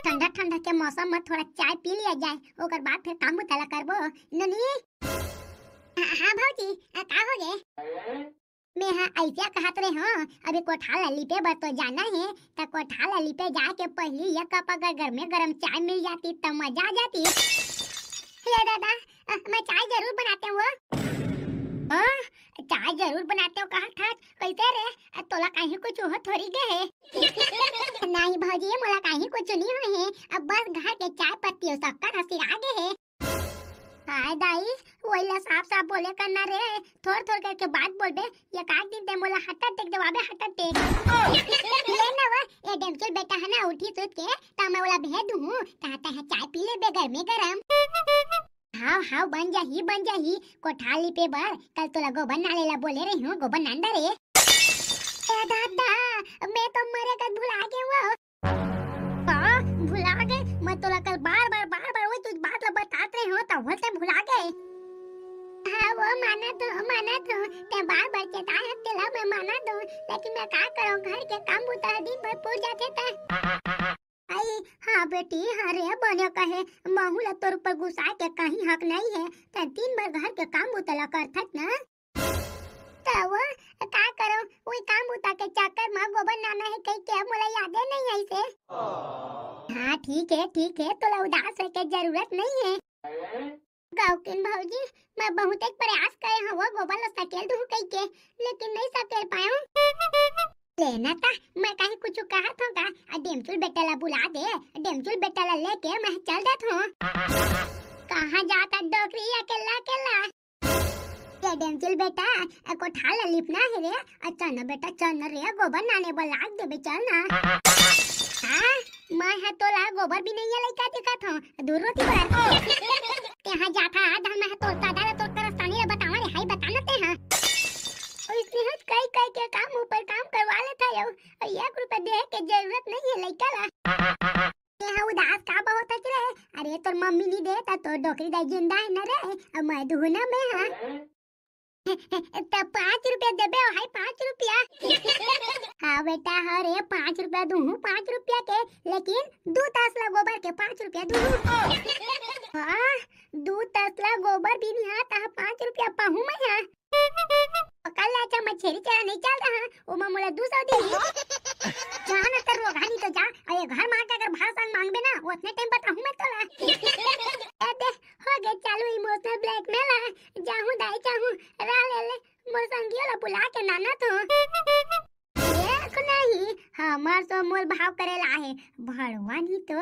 ठंडा ठंडा के मौसम में थोड़ा चाय पी लिया जाए, ओकर बाद फिर काम उतला करबो ननी। हाँ भौजी, का हो गे? मैं हाँ ऐसा कहत रहे हाँ, अभी कोठा लिपे बर तो जाना है, तो कोठा लिपे जाके पहले ये कप अगर घर में गरम चाय मिल जाती तो मजा आ जाती। ले दादा, मैं चाय जरूर बनाते हूँ। चाय जरूर बनाते हो कहा था कैसे रे? तोला कहीं कुछ हो थोड़ी गए नहीं भौजी, मोला कहीं कुछ नहीं हुए है, अब बस घर के चाय पत्ती और शक्कर हंसी आगे है। हाय दाई, वही साफ साफ बोले करना रे, थोड़ थोड़ करके बात बोलबे, ये काट दिन ते मोला हटा टेक देवाबे हटा टेक ले ना वो ये डेमचल बेटा है ना, उठी सुत के ता मैं वाला भेज दूं, कहता है चाय पी ले बे घर में गरम। हाँ बन जाही कोठा लिपे बर कल तोला गोबर नालेला बोले रही हूँ, गोबर नांदा रे। ए दादा, मैं तो मरे का भुला गए वो। भुला गए? मैं तोला कल बार बार वही तुझ बात ला बताते रही हूँ, तब होते भुला गए। हाँ वो माना तो ते बार चेता है तेला, मैं माना दो, लेकिन मैं क्या करूँ, घर के काम उतार दिन भर पूर जाते थे। हाँ बेटी, हाँ रे बने कहे महूला तोर ऊपर गुस्सा के कहीं हक नहीं है, ते दिन भर घर के काम उतला करथत ना, तो का करो वही काम उता के चक्कर में गोबर नाना है कहीं के मोला याद नहीं आई से। हाँ ठीक है, तोला उदास है के जरूरत नहीं है। गाउकिन भौजी, मैं बहुत एक प्रयास करे हूँ गोबर ला सकेल दूँ कहीं के, लेकिन नहीं सकेल पाऊँ। लेना था, मैं कहीं कुछ कहा था का, डेमचुल बेटा ला बुला दे, डेमचुल बेटा ला लेके मैं चल देता हूँ। कहाँ जाता डोकरी अकेला? ये डेमचुल बेटा कोठा ला लिपना है रे, अच्छा न बेटा चल न रे, गोबर नाने बोला दे बे चल ना। हाँ मैं है तो ला गोबर भी नहीं है लइका दिखा था, दूर रोटी पर यहाँ जाता आधा मैं तो दादा तो करस्तानी ला बतावा रे, हाय बताना ते हां इसने हट कई के काम ऊपर काम करवा लेता है, और 1 रुपया दे के जरूरत नहीं है लइका ला। यहाँ उदास का बहुत रे, अरे तोर मम्मी नहीं देता तो डोकरी दाई जिंदा है न रे, अब मैं दूना में हाँ तब 5 रुपया देबे, हाय 5 रुपया। हाँ बेटा, हाँ रे 5 रुपया दूँ, 5 रुपया के, लेकिन 2 तसला गोबर के 5 रुपया दूँ। हाँ 2 तसला गोबर भी नहीं आता, 5 रुपया पाहूँ मैं यहाँ। कल आचा मछली चला नहीं चल रहा, वो मामूला 200 दी जहाँ न तर रोगानी तो जा, अरे घर मार के अगर भाषण मांगबे ना, उतने टाइम बताऊँ मैं तोला। अबे हो गए चालू इमोशनल ब्लैकमेल, जाहूँ दाई चाहूँ रा ले मोर संगियो ला बुला के नाना तो ये नहीं हमार तो मोल भाव करेला है भड़वा नहीं तो